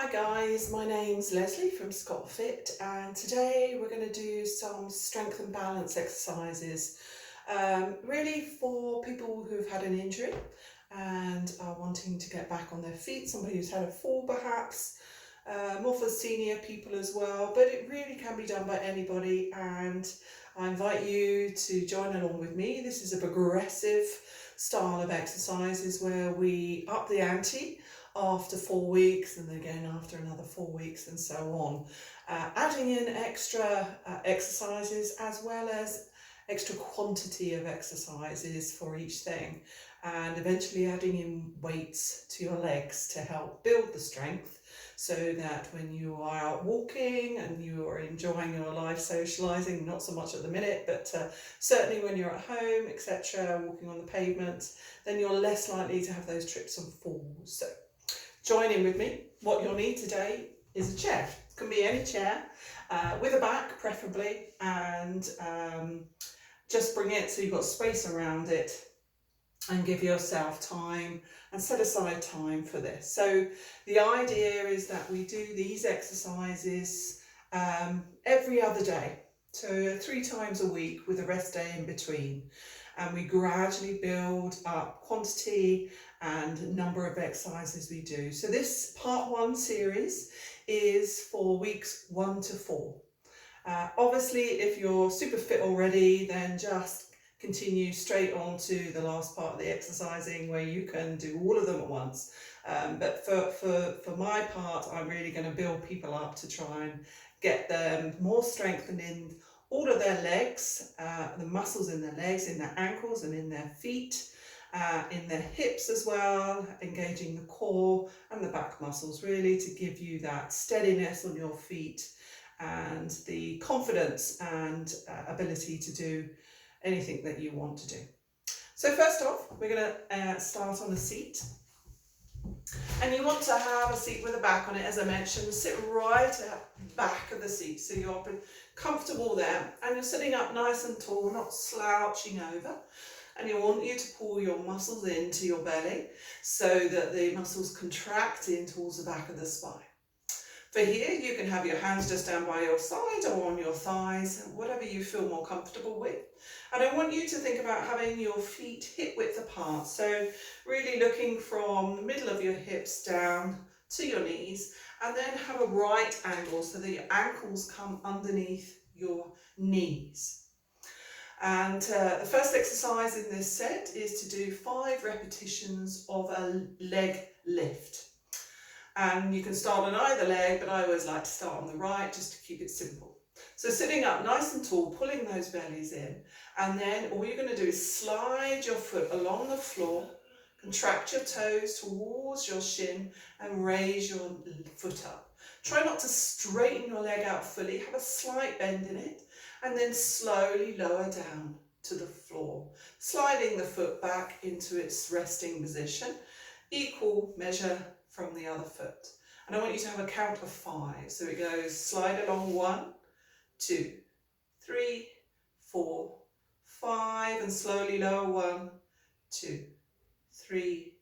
Hi guys, my name's Leslie from Scott Fit, and today we're going to do some strength and balance exercises really for people who've had an injury and are wanting to get back on their feet, somebody who's had a fall perhaps, more for senior people as well, but it really can be done by anybody, and I invite you to join along with me. This is a progressive style of exercises where we up the ante after 4 weeks and again after another 4 weeks and so on, adding in extra exercises as well as extra quantity of exercises for each thing, and eventually adding in weights to your legs to help build the strength, so that when you are out walking and you are enjoying your life socializing, not so much at the minute, but certainly when you're at home, etc., walking on the pavement, then you're less likely to have those trips and falls. So join in with me. What you'll need today is a chair. It can be any chair, with a back preferably, and just bring it so you've got space around it, and give yourself time and set aside time for this. So the idea is that we do these exercises every other day, so 3 times a week with a rest day in between, and we gradually build up quantity and number of exercises we do. So this part 1 series is for weeks 1 to 4. Obviously if you're super fit already, then just continue straight on to the last part of the exercising where you can do all of them at once. But for my part, I'm really going to build people up to try and get them more strengthened in all of their legs, the muscles in their legs, in their ankles and in their feet, in their hips as well, engaging the core and the back muscles, really to give you that steadiness on your feet and the confidence and ability to do anything that you want to do. So first off, we're going to start on a seat, and you want to have a seat with a back on it. As I mentioned, sit right at the back of the seat so you're comfortable there, and you're sitting up nice and tall, not slouching over, and you want you to pull your muscles into your belly so that the muscles contract in towards the back of the spine. For here, you can have your hands just down by your side or on your thighs, whatever you feel more comfortable with. And I want you to think about having your feet hip width apart. So really looking from the middle of your hips down to your knees, and then have a right angle so that your ankles come underneath your knees. And the first exercise in this set is to do 5 repetitions of a leg lift. And you can start on either leg, but I always like to start on the right just to keep it simple. So sitting up nice and tall, pulling those bellies in, and then all you're going to do is slide your foot along the floor, contract your toes towards your shin and raise your foot up. Try not to straighten your leg out fully, have a slight bend in it, and then slowly lower down to the floor, sliding the foot back into its resting position, equal measure from the other foot. And I want you to have a count of 5. So it goes slide along 1, 2, 3, 4, 5, and slowly lower 1, 2, 3,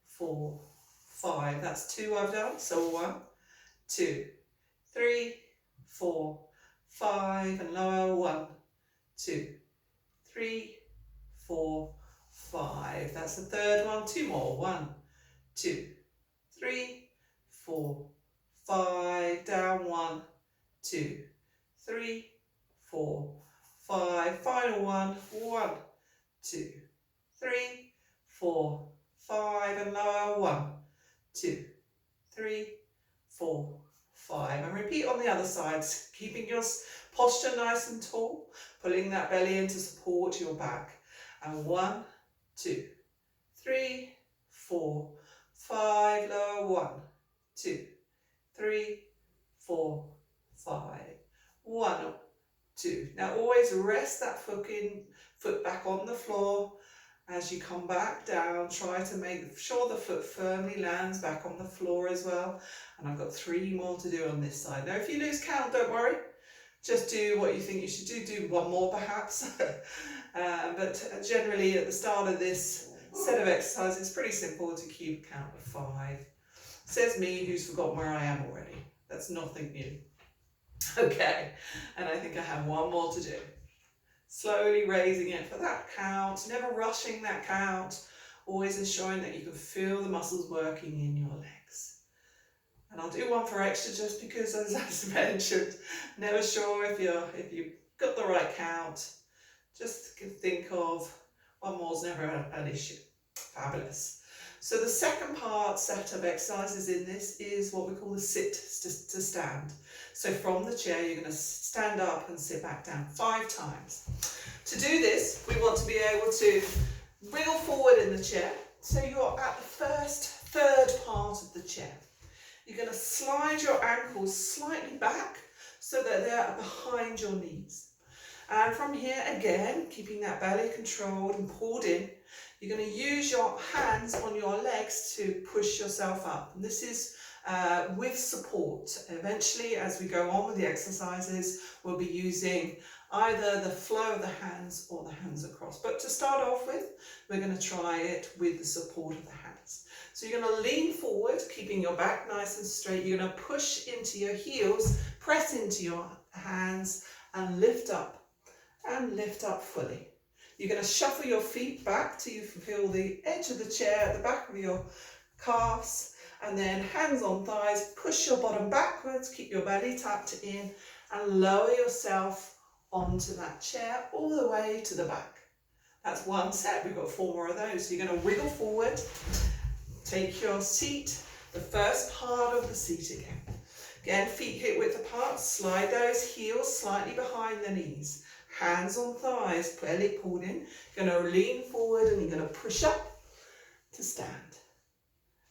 4, 5. That's 2 I've done. So 1, 2, 3, 4, 5, and lower 1, 2, 3, 4, 5. That's the third one. 2 more. 1, 2, 3, 4, 5, down 1, 2, 3, 4, 5, final one, 1, 2, 3, 4, 5, and lower 1, 2, 3, 4, 5, and repeat on the other side, keeping your posture nice and tall, pulling that belly in to support your back, and 1, 2, 3, 4, 5, lower 1, 2, 3, 4, 5, 1, 2. Now always rest that foot back on the floor. As you come back down, try to make sure the foot firmly lands back on the floor as well. And I've got 3 more to do on this side. Now if you lose count, don't worry. Just do what you think you should do. Do 1 more perhaps. But generally at the start of this set of exercises, it's pretty simple to keep a count of 5. Says me who's forgotten where I am already. That's nothing new. Okay, and I think I have one more to do. Slowly raising it for that count, never rushing that count, always ensuring that you can feel the muscles working in your legs. And I'll do one for extra just because, as I mentioned, never sure if you've got the right count. Just think of one more's never an issue. Fabulous. So the second set of exercises in this is what we call the sit to stand. So from the chair, you're going to stand up and sit back down 5 times. To do this, we want to be able to wriggle forward in the chair. So you're at the third part of the chair. You're going to slide your ankles slightly back so that they're behind your knees. And from here, again, keeping that belly controlled and pulled in, you're going to use your hands on your legs to push yourself up. And this is with support. Eventually, as we go on with the exercises, we'll be using either the flow of the hands or the hands across. But to start off with, we're going to try it with the support of the hands. So you're going to lean forward, keeping your back nice and straight. You're going to push into your heels, press into your hands, and lift up fully. You're going to shuffle your feet back till you feel the edge of the chair at the back of your calves, and then hands on thighs, push your bottom backwards, keep your belly tucked in, and lower yourself onto that chair all the way to the back. That's one set. We've got 4 more of those. So you're going to wiggle forward, take your seat, the first part of the seat again. Again, feet hip width apart, slide those heels slightly behind the knees. Hands on thighs, belly pulled in. You're going to lean forward and you're going to push up to stand.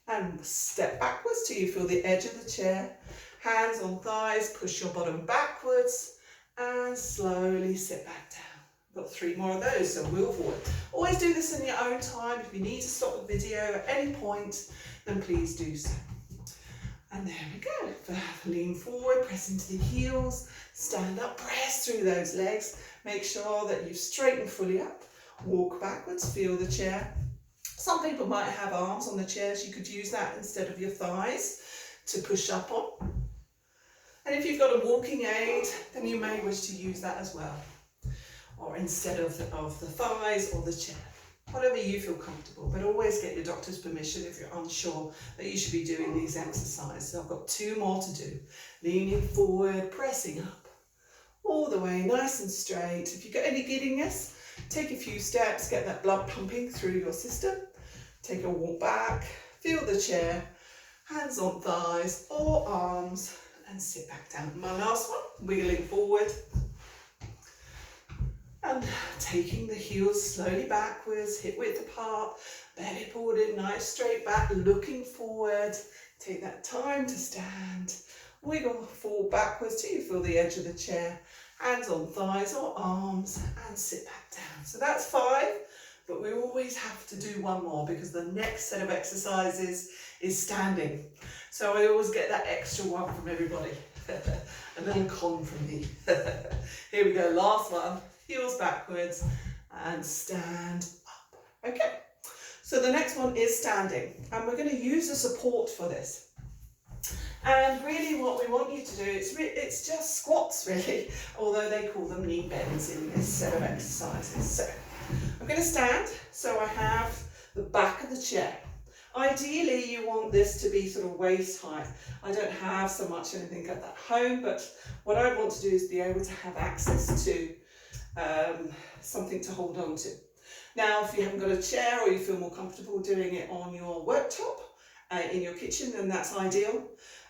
And step backwards till you feel the edge of the chair. Hands on thighs, push your bottom backwards and slowly sit back down. Got 3 more of those, so wheel forward. Always do this in your own time. If you need to stop the video at any point, then please do so. And there we go. Lean forward, press into the heels, stand up, press through those legs. Make sure that you straighten fully up. Walk backwards, feel the chair. Some people might have arms on the chairs. You could use that instead of your thighs to push up on. And if you've got a walking aid, then you may wish to use that as well. Or instead of the thighs or the chair. Whatever you feel comfortable, but always get your doctor's permission if you're unsure that you should be doing these exercises. So I've got 2 more to do. Leaning forward, pressing up, all the way nice and straight. If you've got any giddiness, take a few steps, get that blood pumping through your system. Take a walk back, feel the chair, hands on thighs or arms, and sit back down. My last one, wiggling forward. And taking the heels slowly backwards, hip width apart, belly pulled in, nice straight back, looking forward. Take that time to stand. Wiggle forward backwards till you feel the edge of the chair. Hands on thighs or arms and sit back down. So that's 5, but we always have to do 1 more because the next set of exercises is standing. So I always get that extra one from everybody. A little con from me. Here we go, last one. Heels backwards and stand up. Okay, so the next one is standing, and we're going to use a support for this. And really what we want you to do, it's just squats really, although they call them knee bends in this set of exercises. So I'm going to stand, so I have the back of the chair. Ideally you want this to be sort of waist height. I don't have so much anything at home, but what I want to do is be able to have access to something to hold on to. Now, if you haven't got a chair or you feel more comfortable doing it on your worktop in your kitchen, then that's ideal.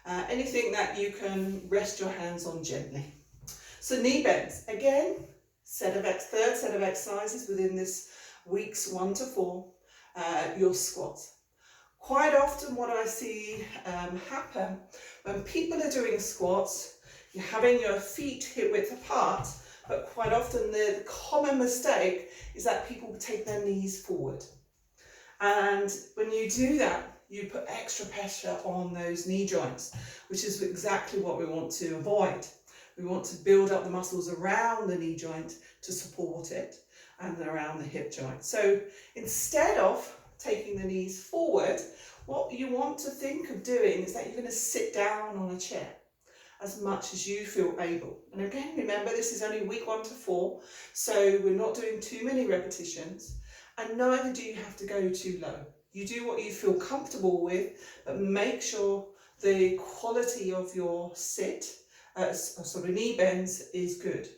Anything that you can rest your hands on gently. So knee bends, again, third set of exercises within this week's 1 to 4, your squats. Quite often what I see happen when people are doing squats, you're having your feet hip width apart, but quite often the common mistake is that people take their knees forward. And when you do that, you put extra pressure on those knee joints, which is exactly what we want to avoid. We want to build up the muscles around the knee joint to support it and around the hip joint. So instead of taking the knees forward, What you want to think of doing is that you're going to sit down on a chair as much as you feel able. And again, remember, this is only week 1 to 4, so we're not doing too many repetitions, and neither do you have to go too low. You do what you feel comfortable with, but make sure the quality of your sit, sort of knee bends, is good.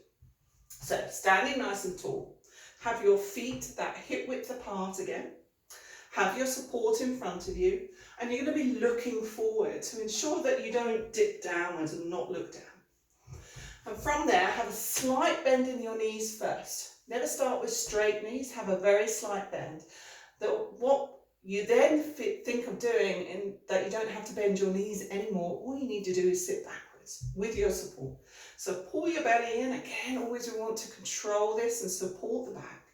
So standing nice and tall, have your feet that hip width apart again, have your support in front of you, and you're going to be looking forward to ensure that you don't dip downwards and not look down. And from there, have a slight bend in your knees first. Never start with straight knees, have a very slight bend. What you then think of doing, and that you don't have to bend your knees anymore, all you need to do is sit backwards with your support. So pull your belly in, again, always we want to control this and support the back.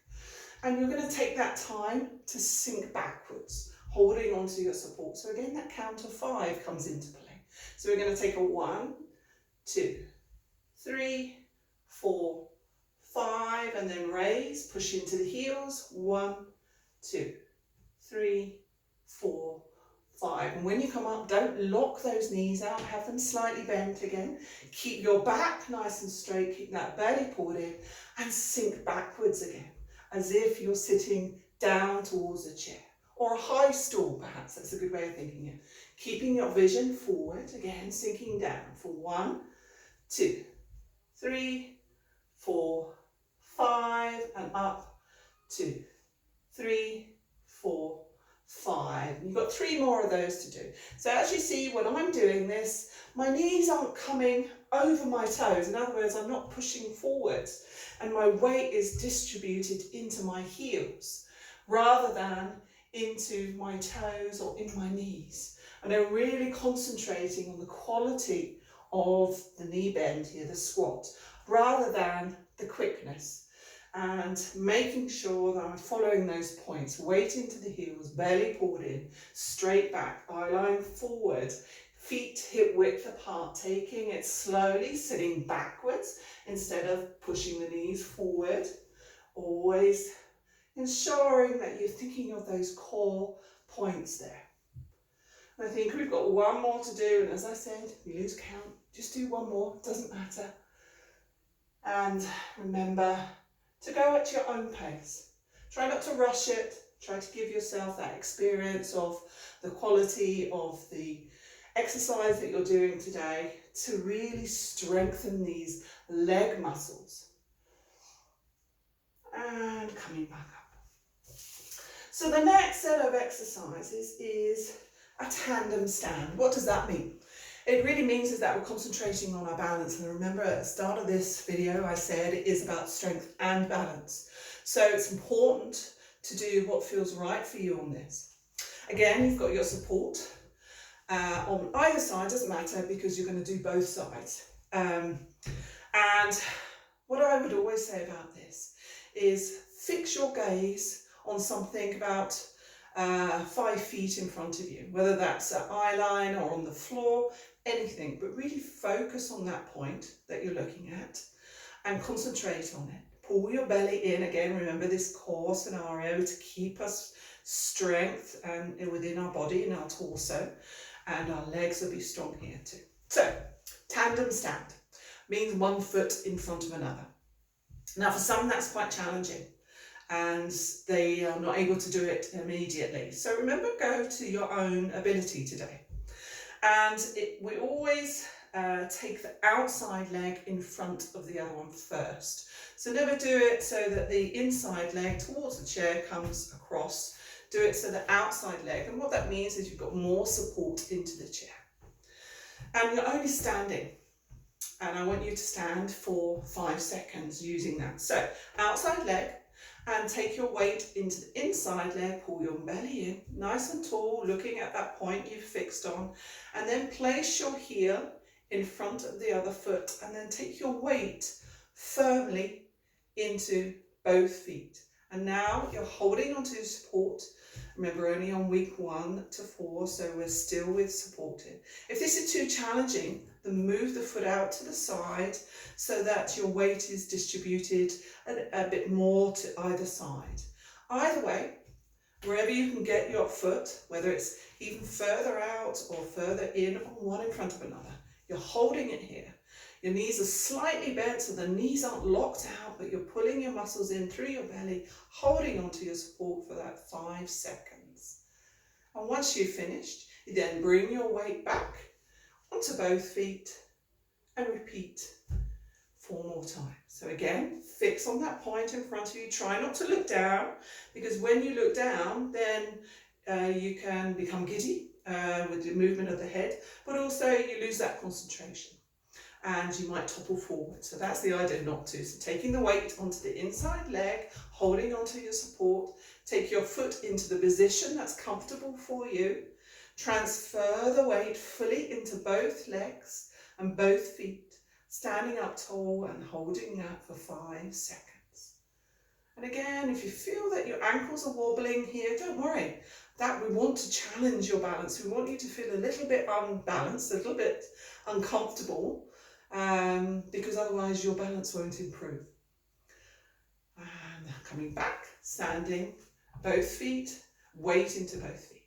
And you're going to take that time to sink backwards, holding onto your support. So again, that count of 5 comes into play. So we're going to take a 1, 2, 3, 4, 5, and then raise, push into the heels. 1, 2, 3, 4, 5. And when you come up, don't lock those knees out, have them slightly bent again. Keep your back nice and straight, keep that belly pulled in, and sink backwards again, as if you're sitting down towards a chair, or a high stool perhaps. That's a good way of thinking it. Keeping your vision forward, again, sinking down for 1, 2, 3, 4, 5, and up, 2, 3, 4, 5. And you've got 3 more of those to do. So as you see, when I'm doing this, my knees aren't coming over my toes. In other words, I'm not pushing forwards, and my weight is distributed into my heels rather than into my toes or in my knees. And I'm really concentrating on the quality of the knee bend here, the squat, rather than the quickness, and making sure that I'm following those points. Weight into the heels, belly pulled in, straight back, eye line forward, feet hip width apart, taking it slowly, sitting backwards instead of pushing the knees forward. Always ensuring that you're thinking of those core points there. I think we've got 1 more to do, and as I said, you lose count, just do 1 more, doesn't matter. And remember to go at your own pace. Try not to rush it, try to give yourself that experience of the quality of the exercise that you're doing today to really strengthen these leg muscles. And coming back up. So the next set of exercises is a tandem stand. What does that mean? It really means is that we're concentrating on our balance. And remember, at the start of this video, I said it is about strength and balance. So it's important to do what feels right for you on this. Again, you've got your support on either side, doesn't matter, because you're going to do both sides. And what I would always say about this is fix your gaze on something about 5 feet in front of you, whether that's at eye line or on the floor, anything, but really focus on that point that you're looking at and concentrate on it. Pull your belly in, again, remember this core scenario to keep us strength and within our body and our torso, and our legs will be strong here too. So, tandem stand means 1 foot in front of another. Now for some that's quite challenging, and they are not able to do it immediately. So remember, go to your own ability today. And we always take the outside leg in front of the other one first. So never do it so that the inside leg towards the chair comes across. Do it so the outside leg, and what that means is you've got more support into the chair. And you're only standing. And I want you to stand for 5 seconds using that. So outside leg, and take your weight into the inside leg, pull your belly in, nice and tall, looking at that point you've fixed on, and then place your heel in front of the other foot, and then take your weight firmly into both feet. And now you're holding onto support. Remember, only on week 1 to 4, so we're still with supported. If this is too challenging, then move the foot out to the side so that your weight is distributed a bit more to either side. Either way, wherever you can get your foot, whether it's even further out or further in, or one in front of another. You're holding it here. Your knees are slightly bent so the knees aren't locked out, but you're pulling your muscles in through your belly, holding onto your support for that 5 seconds. And once you've finished, you then bring your weight back onto both feet and repeat 4 more times. So again, fix on that point in front of you. Try not to look down, because when you look down, then you can become giddy with the movement of the head, but also you lose that concentration and you might topple forward. So that's the idea not to. So taking the weight onto the inside leg, holding onto your support, take your foot into the position that's comfortable for you, transfer the weight fully into both legs and both feet, standing up tall and holding that for 5 seconds. And again, if you feel that your ankles are wobbling here, don't worry. That we want to challenge your balance. We want you to feel a little bit unbalanced, a little bit uncomfortable, because otherwise your balance won't improve. And coming back, standing, both feet, weight into both feet.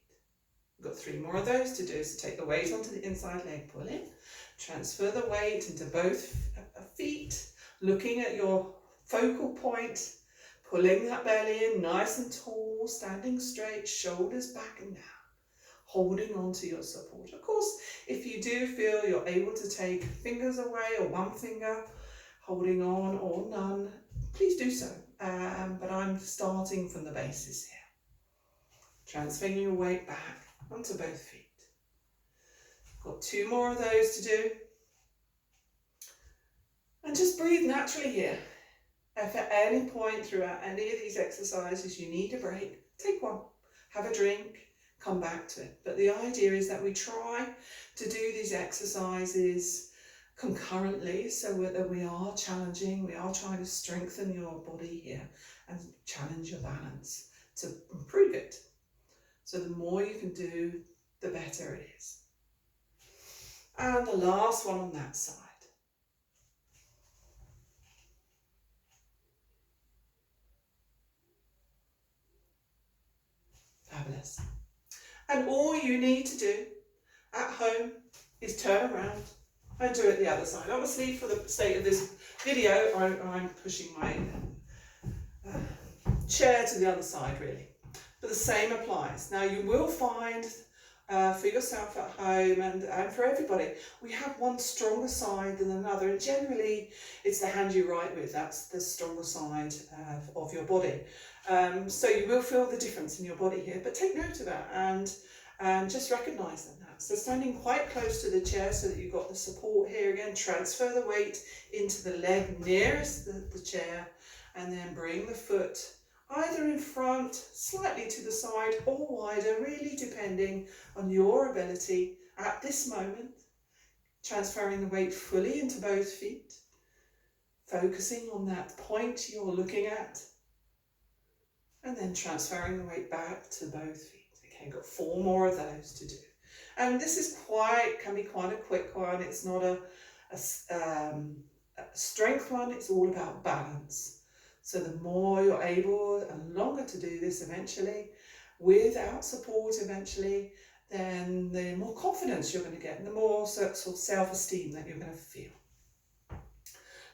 We've got 3 more of those to do. So take the weight onto the inside leg, pull in, transfer the weight into both feet, looking at your focal point, pulling that belly in nice and tall, standing straight, shoulders back and down, holding on to your support. Of course, if you do feel you're able to take fingers away or one finger, holding on or none, please do so. But I'm starting from the basis here. Transferring your weight back onto both feet. Got 2 more of those to do. And just breathe naturally here. If at any point throughout any of these exercises you need a break, take one, have a drink, come back to it. But the idea is that we try to do these exercises concurrently so that we are challenging, we are trying to strengthen your body here and challenge your balance to improve it. So the more you can do, the better it is. And the last one on that side. Fabulous. And all you need to do at home is turn around and do it the other side. Obviously, for the sake of this video, I'm pushing my chair to the other side, really. But the same applies. Now, you will find for yourself at home and for everybody, we have one stronger side than another. And generally, it's the hand you write with. That's the stronger side of your body. So you will feel the difference in your body here. But take note of that and just recognise that. So standing quite close to the chair so that you've got the support here again. Transfer the weight into the leg nearest the chair, and then bring the foot either in front, slightly to the side, or wider, really depending on your ability at this moment. Transferring the weight fully into both feet, focusing on that point you're looking at, and then transferring the weight back to both feet. Okay, got 4 more of those to do. And this is can be quite a quick one. It's not a strength one, it's all about balance. So the more you're able and longer to do this eventually, without support eventually, then the more confidence you're going to get and the more sort of self-esteem that you're going to feel.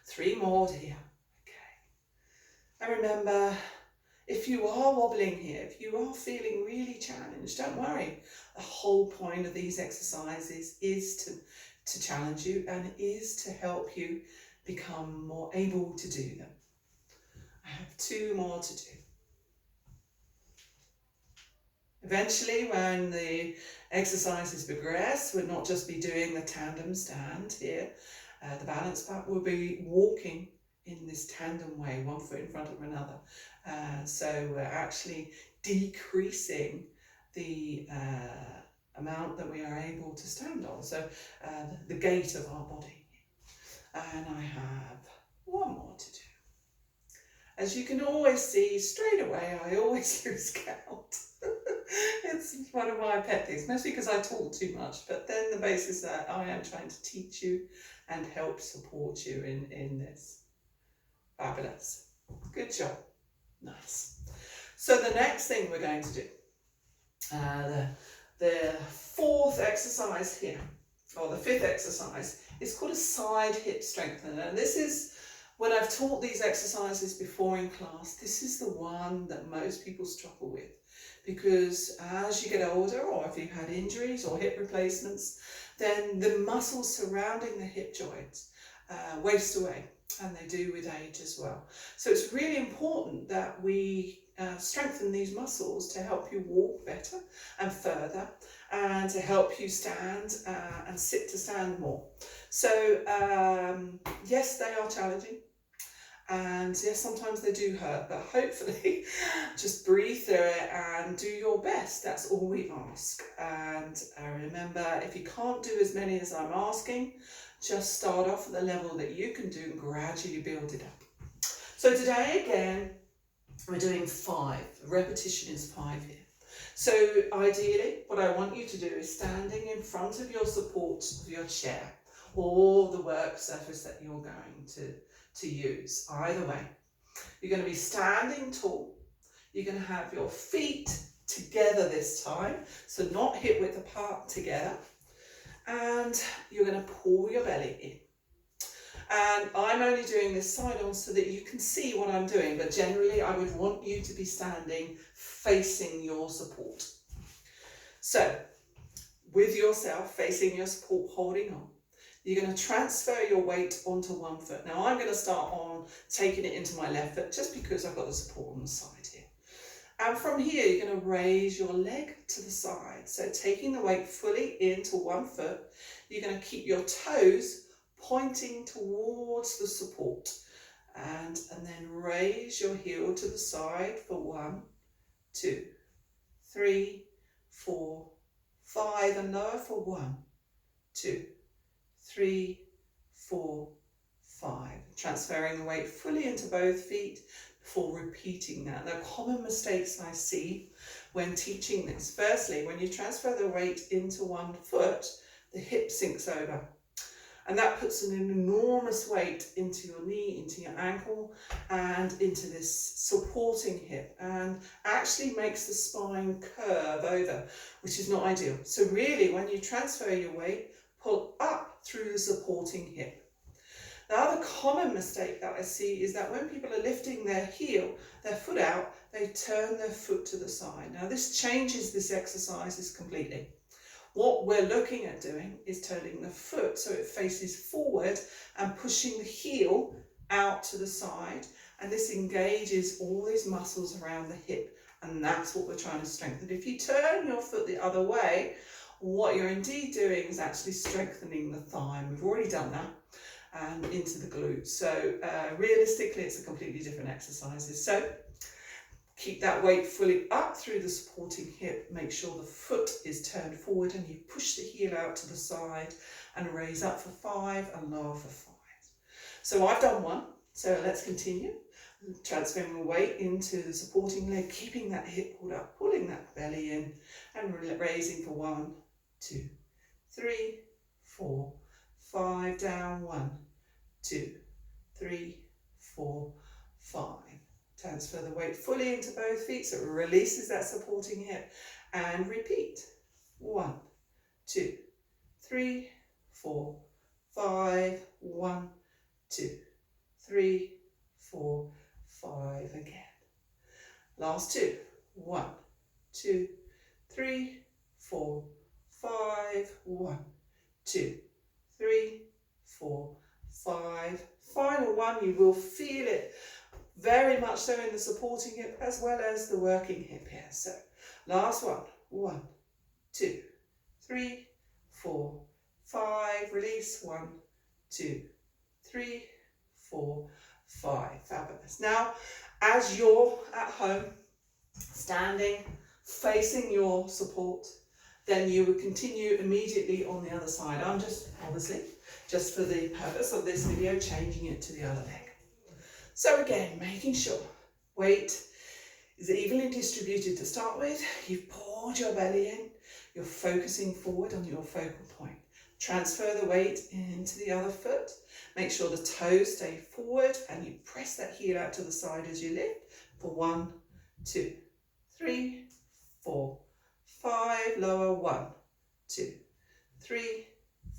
3 more here. Okay. And remember, if you are wobbling here, if you are feeling really challenged, don't worry. The whole point of these exercises is to challenge you and is to help you become more able to do them. I have 2 more to do. Eventually, when the exercises progress, we'll not just be doing the tandem stand here, the balance part, we'll be walking in this tandem way, one foot in front of another. So we're actually decreasing the amount that we are able to stand on, so the gait of our body. And I have 1 more to do. As you can always see, straight away, I always lose count. It's one of my pet things, mostly because I talk too much, but then the basis that I am trying to teach you and help support you in this. Fabulous. Good job. Nice. So the next thing we're going to do, The fourth exercise here, or the fifth exercise, is called a side hip strengthener. And this is, when I've taught these exercises before in class, this is the one that most people struggle with. Because as you get older, or if you've had injuries or hip replacements, then the muscles surrounding the hip joints waste away, and they do with age as well. So it's really important that we strengthen these muscles to help you walk better and further, and to help you stand and sit to stand more. So yes, they are challenging. And yes, sometimes they do hurt, but hopefully just breathe through it and do your best. That's all we ask. And remember, if you can't do as many as I'm asking, just start off at the level that you can do and gradually build it up. So today, again, we're doing 5. Repetition is 5 here. So ideally, what I want you to do is standing in front of your support of your chair or the work surface that you're going to use. Either way, you're going to be standing tall. You're going to have your feet together this time, so not hip width apart, together, and you're going to pull your belly in. And I'm only doing this side on so that you can see what I'm doing, but generally I would want you to be standing facing your support. So with yourself facing your support, holding on, you're going to transfer your weight onto one foot. Now I'm going to start on taking it into my left foot just because I've got the support on the side here. And from here you're going to raise your leg to the side. So taking the weight fully into one foot, you're going to keep your toes pointing towards the support. And then raise your heel to the side for 1, 2, 3, 4, 5, and lower for 1, 2, 3, 4, 5. Transferring the weight fully into both feet before repeating that. The common mistakes I see when teaching this. Firstly, when you transfer the weight into one foot, the hip sinks over. And that puts an enormous weight into your knee, into your ankle, and into this supporting hip, and actually makes the spine curve over, which is not ideal. So really, when you transfer your weight, pull up through the supporting hip. The other common mistake that I see is that when people are lifting their foot out, they turn their foot to the side. Now this changes this exercise completely. What we're looking at doing is turning the foot so it faces forward and pushing the heel out to the side. And this engages all these muscles around the hip. And that's what we're trying to strengthen. If you turn your foot the other way, what you're indeed doing is actually strengthening the thigh. And we've already done that, and into the glutes. So realistically, it's a completely different exercises. So keep that weight fully up through the supporting hip. Make sure the foot is turned forward and you push the heel out to the side and raise up for 5 and lower for 5. So I've done 1. So let's continue. Transferring the weight into the supporting leg, keeping that hip pulled up, pulling that belly in, and raising for 1, 2, 3, 4, 5, down, 1, 2, 3, 4, 5. Transfer the weight fully into both feet so it releases that supporting hip, and repeat. 1, 2, 3, 4, 5, 1, 2, 3, 4, 5 again. Last 2. 1, 2, 3, 4, 5, 1, 2, 3, 4, 5. Final one, you will feel it very much so in the supporting hip as well as the working hip here. So last one. 1, 2, 3, 4, 5. Release. 1, 2, 3, 4, 5. Fabulous. Now, as you're at home, standing, facing your support, then you would continue immediately on the other side. I'm just, obviously, just for the purpose of this video, changing it to the other leg. So again, making sure weight is evenly distributed to start with. You've poured your belly in. You're focusing forward on your focal point. Transfer the weight into the other foot. Make sure the toes stay forward and you press that heel out to the side as you lift for 1, 2, 3, 4, 5, lower, 1, 2, 3,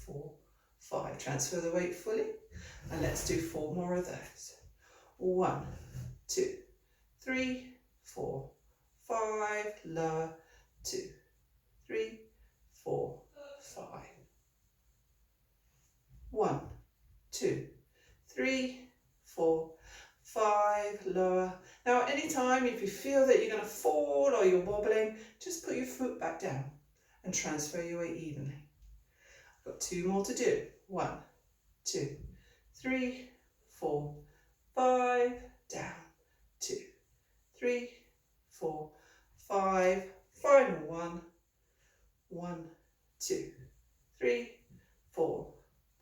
4, 5. Transfer the weight fully, and let's do 4 more of those. 1, 2, 3, 4, 5, lower, 2, 3, 4, 5. 1, 2, 3, 4, 5, lower. Now, anytime if you feel that you're going to fall or you're wobbling, just put your foot back down and transfer your weight evenly. I've got 2 more to do. 1, 2, 3, 4, 5, down, 2, 3, 4, 5, final 1, 1, 2, 3, 4,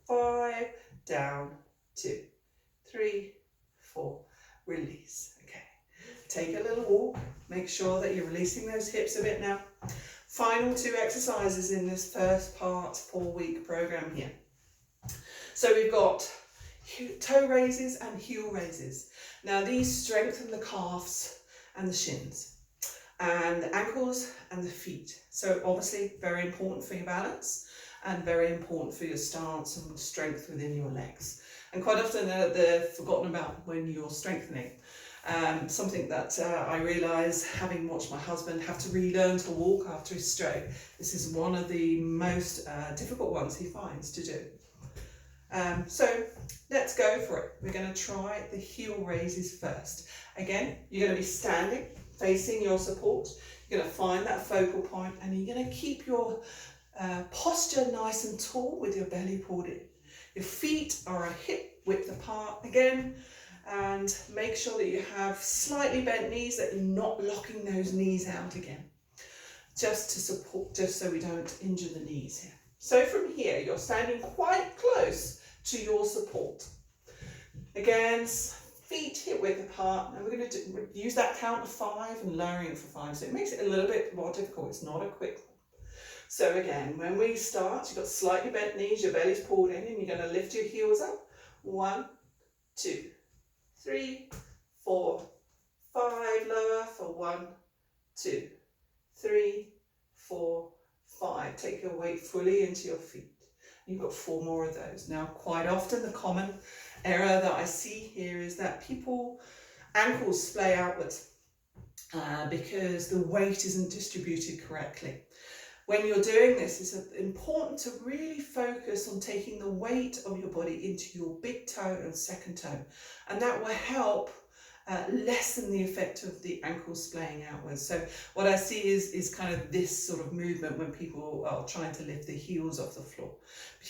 5, down, 2, 3, 4, release. Okay, take a little walk, make sure that you're releasing those hips a bit now. Final 2 exercises in this first part 4-week program here. So we've got toe raises and heel raises. Now these strengthen the calves and the shins and the ankles and the feet. So obviously very important for your balance and very important for your stance and strength within your legs. And quite often they're forgotten about when you're strengthening. Something that I realise, having watched my husband have to relearn to walk after his stroke, this is one of the most difficult ones he finds to do. So let's go for it. We're going to try the heel raises first. Again, you're going to be standing, facing your support. You're going to find that focal point and you're going to keep your posture nice and tall with your belly pulled in. Your feet are a hip width apart again, and make sure that you have slightly bent knees, that you're not locking those knees out again, just to support, just so we don't injure the knees here. So from here, you're standing quite close to your support. Again, feet hip width apart, and we're going to use that count of 5 and lowering for 5, so it makes it a little bit more difficult. It's not a quick one. So again, when we start, you've got slightly bent knees, your belly's pulled in, and you're going to lift your heels up. 1, 2, 3, 4, 5, lower for 1, 2, 3, 4, 5. Take your weight fully into your feet. You've got 4 more of those. Now, quite often the common error that I see here is that ankles splay outwards because the weight isn't distributed correctly. When you're doing this, it's important to really focus on taking the weight of your body into your big toe and second toe, and that will help lessen the effect of the ankles splaying outwards. So what I see is kind of this sort of movement when people are trying to lift the heels off the floor,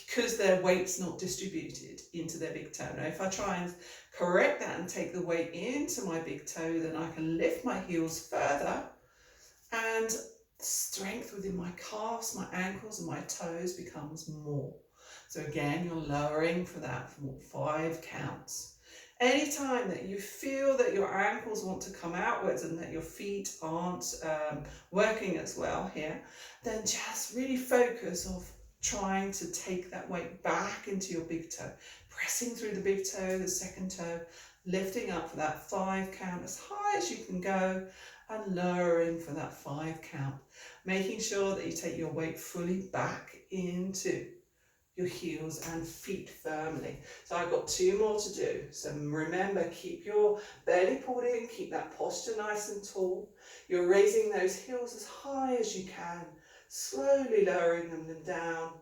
because their weight's not distributed into their big toe. Now if I try and correct that and take the weight into my big toe, then I can lift my heels further, and strength within my calves, my ankles and my toes becomes more. So again, you're lowering for that for 5 counts. Anytime that you feel that your ankles want to come outwards and that your feet aren't working as well here, then just really focus on trying to take that weight back into your big toe, pressing through the big toe, the second toe, lifting up for that 5 count as high as you can go, and lowering for that 5 count, making sure that you take your weight fully back into your heels and feet firmly. So I've got 2 more to do. So remember, keep your belly pulled in, keep that posture nice and tall. You're raising those heels as high as you can, slowly lowering them down.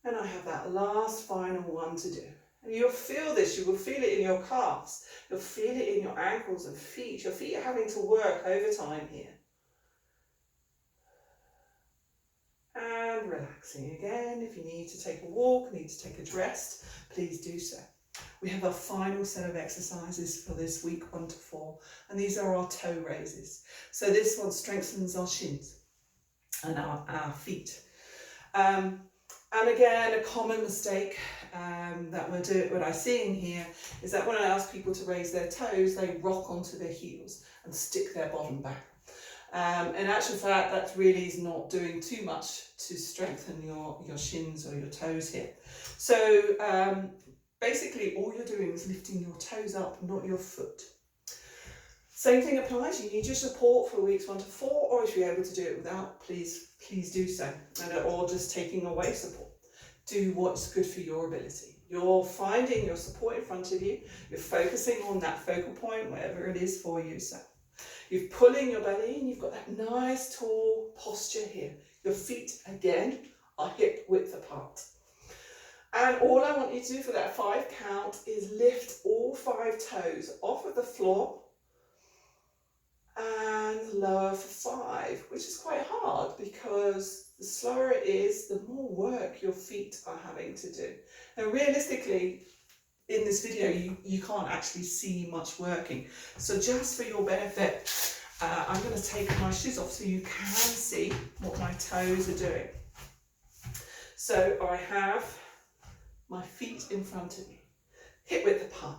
And I have that last final one to do. And you'll feel this, you will feel it in your calves, you'll feel it in your ankles and feet. Your feet are having to work overtime here. And relaxing again. If you need to take a walk, need to take a rest, please do so. We have our final set of exercises for this week 1 to 4, and these are our toe raises. So this one strengthens our shins and our feet. And again, a common mistake what I see in here is that when I ask people to raise their toes, they rock onto their heels and stick their bottom back. In actual fact, that really is not doing too much to strengthen your shins or your toes here. So basically all you're doing is lifting your toes up, not your foot. Same thing applies. You need your support for weeks 1 to 4, or if you're able to do it without, please do so. Or just taking away support. Do what's good for your ability. You're finding your support in front of you. You're focusing on that focal point, whatever it is for you. So you're pulling your belly in. You've got that nice tall posture here. Your feet, again, are hip width apart. And all I want you to do for that 5 count is lift all 5 toes off of the floor and lower for 5, which is quite hard because the slower it is, the more work your feet are having to do. Now, realistically, in this video, you can't actually see much working. So just for your benefit, I'm going to take my shoes off so you can see what my toes are doing. So I have my feet in front of me, hip width apart,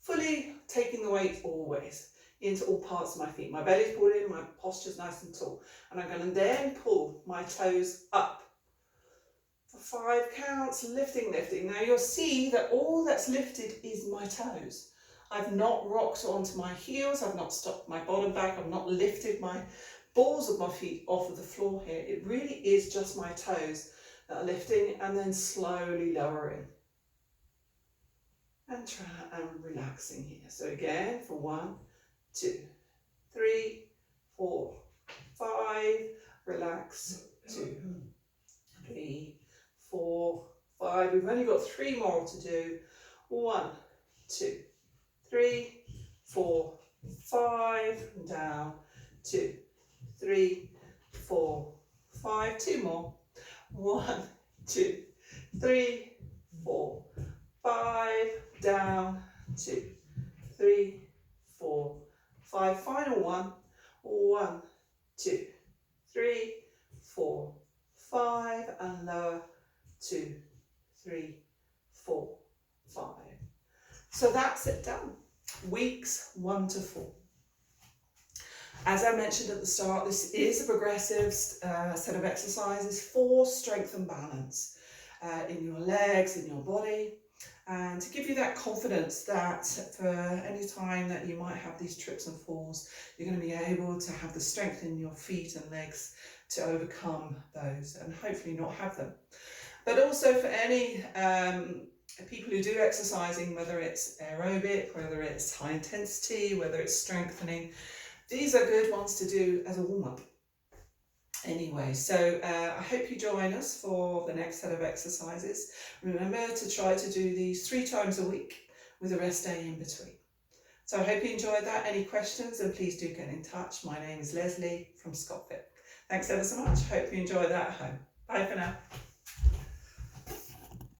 fully taking the weight always into all parts of my feet. My belly's pulled in, my posture's nice and tall. And I'm going to then pull my toes up for 5 counts, lifting. Now you'll see that all that's lifted is my toes. I've not rocked onto my heels, I've not stopped my bottom back, I've not lifted my balls of my feet off of the floor here. It really is just my toes that are lifting and then slowly lowering. And try and relaxing here. So again, for 1, 2, 3, 4, 5, relax, 2, 3, 4, 5. We've only got 3 more to do. 1, 2, 3, 4, 5, down, 2, 3, 4, 5, 2 more. 1, 2, 3, 4, 5, down, 2, 3, 4, 5. Final one. 1, 2, 3, 4, 5, and lower. 2, 3, 4, 5. So that's it done. Weeks 1 to 4. As I mentioned at the start, this is a progressive set of exercises for strength and balance in your legs, in your body, and to give you that confidence that for any time that you might have these trips and falls, you're going to be able to have the strength in your feet and legs to overcome those and hopefully not have them. But also for any people who do exercising, whether it's aerobic, whether it's high intensity, whether it's strengthening, these are good ones to do as a warm-up. Anyway, so I hope you join us for the next set of exercises. Remember to try to do these 3 times a week with a rest day in between. So I hope you enjoyed that. Any questions, then please do get in touch. My name is Leslie from ScottFit. Thanks ever so much. Hope you enjoy that at home. Bye for now.